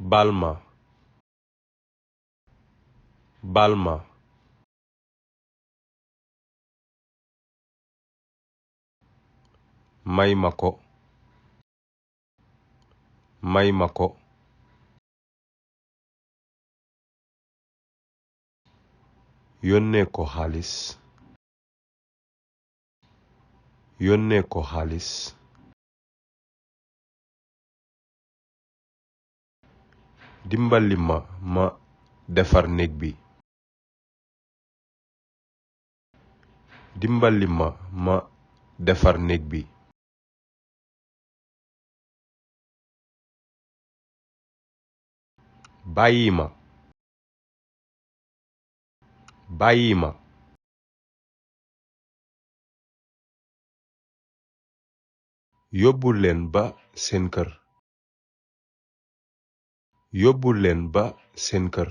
Balma. Balma. May ma ko. May ma ko. Yónnee ko xaalis. Yónnee ko xaalis. Dimbali ma defar néeg bi. Dimbali ma defar néeg bi. Bàyyi ma. Bàyyi ma. Yóbbu leen ba seen kër. Yóbbu leen ba seen kër.